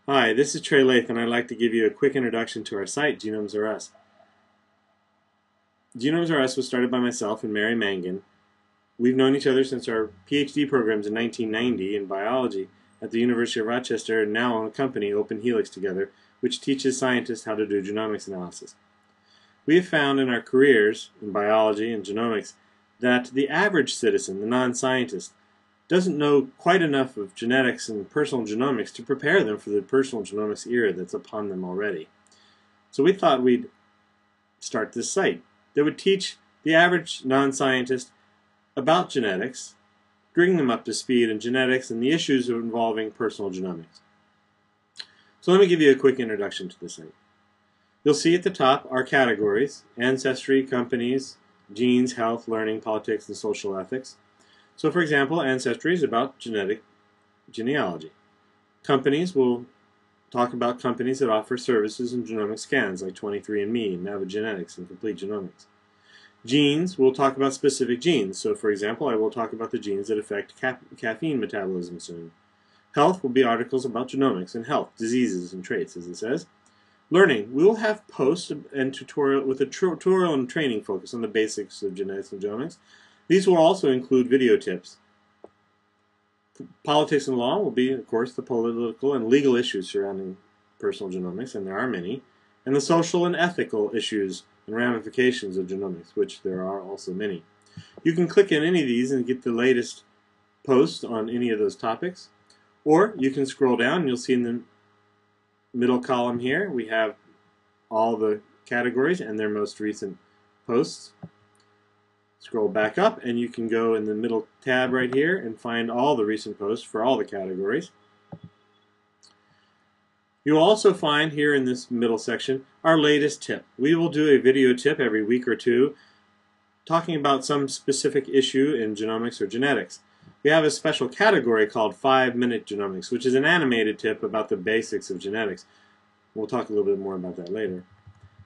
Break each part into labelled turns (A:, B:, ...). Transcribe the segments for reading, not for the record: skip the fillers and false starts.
A: Hi, this is Trey Lath, and I'd like to give you a quick introduction to our site, Genomes Are Us. Genomes Are Us was started by myself and Mary Mangan. We've known each other since our PhD programs in 1990 in biology at the University of Rochester, and now own a company, Open Helix, together, which teaches scientists how to do genomics analysis. We have found in our careers in biology and genomics that the average citizen, the non-scientist, doesn't know quite enough of genetics and personal genomics to prepare them for the personal genomics era that's upon them already. So we thought we'd start this site that would teach the average non-scientist about genetics, bring them up to speed in genetics and the issues involving personal genomics. So let me give you a quick introduction to the site. You'll see at the top our categories: ancestry, companies, genes, health, learning, politics, and social ethics. So for example, ancestry is about genetic genealogy. Companies will talk about companies that offer services in genomic scans like 23andMe and Navigenetics and Complete Genomics. Genes will talk about specific genes. So for example, I will talk about the genes that affect caffeine metabolism soon. Health will be articles about genomics and health, diseases, and traits, as it says. Learning, we will have posts and tutorial with a tutorial and training focus on the basics of genetics and genomics. These will also include video tips. Politics and law will be, of course, the political and legal issues surrounding personal genomics, and there are many, and the social and ethical issues and ramifications of genomics, which there are also many. You can click on any of these and get the latest posts on any of those topics, or you can scroll down and you'll see in the middle column here we have all the categories and their most recent posts. Scroll back up and you can go in the middle tab right here and find all the recent posts for all the categories. You'll also find here in this middle section our latest tip. We will do a video tip every week or two talking about some specific issue in genomics or genetics. We have a special category called 5-Minute Genomics, which is an animated tip about the basics of genetics. We'll talk a little bit more about that later.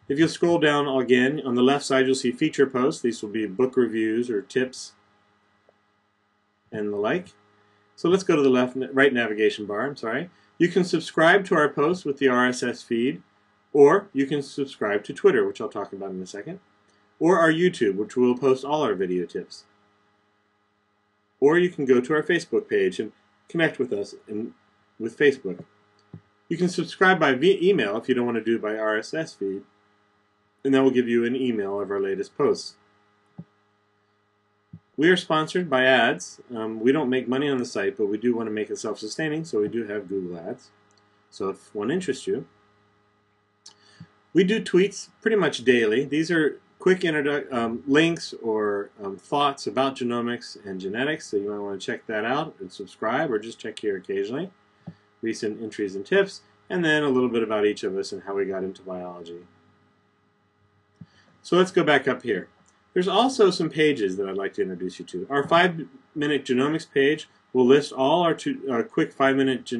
A: If you scroll down again, on the left side you'll see feature posts. These will be book reviews or tips and the like. So let's go to the right navigation bar. You can subscribe to our posts with the RSS feed, or you can subscribe to Twitter, which I'll talk about in a second, or our YouTube, which will post all our video tips. Or you can go to our Facebook page and connect with us with Facebook. You can subscribe by email if you don't want to do it by RSS feed, and that will give you an email of our latest posts. We are sponsored by ads. We don't make money on the site, but we do want to make it self-sustaining, so we do have Google Ads. So if one interests you. We do tweets pretty much daily. These are quick links or thoughts about genomics and genetics, so you might want to check that out and subscribe, or just check here occasionally. Recent entries and tips, and then a little bit about each of us and how we got into biology. So let's go back up here. There's also some pages that I'd like to introduce you to. Our 5-Minute Genomics page will list all our quick 5-minute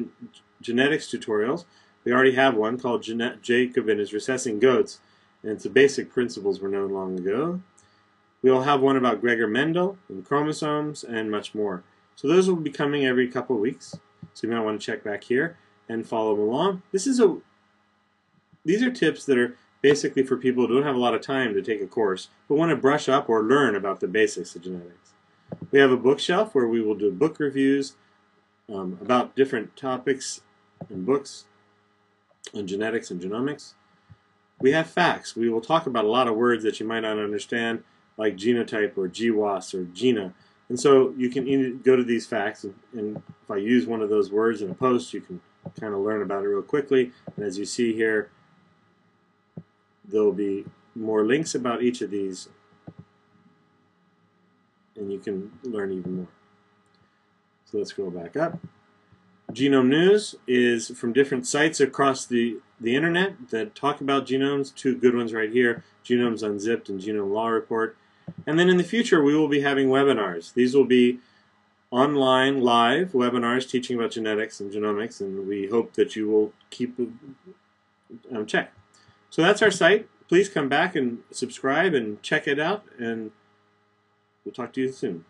A: genetics tutorials. We already have one called Jacob and His Recessing Goats, and it's the basic principles were known long ago. We'll have one about Gregor Mendel and chromosomes and much more. So those will be coming every couple of weeks. So you might want to check back here and follow along. These are tips that are basically for people who don't have a lot of time to take a course, but want to brush up or learn about the basics of genetics. We have a bookshelf where we will do book reviews about different topics and books on genetics and genomics. We have facts. We will talk about a lot of words that you might not understand, like genotype or GWAS or GINA. And so you can go to these facts, and if I use one of those words in a post, you can kind of learn about it real quickly. And as you see here, there will be more links about each of these, and you can learn even more. So let's go back up. Genome News is from different sites across the internet that talk about genomes. Two good ones right here, Genomes Unzipped and Genome Law Report. And then in the future we will be having webinars. These will be online, live webinars teaching about genetics and genomics, and we hope that you will keep check. So that's our site. Please come back and subscribe and check it out, and we'll talk to you soon.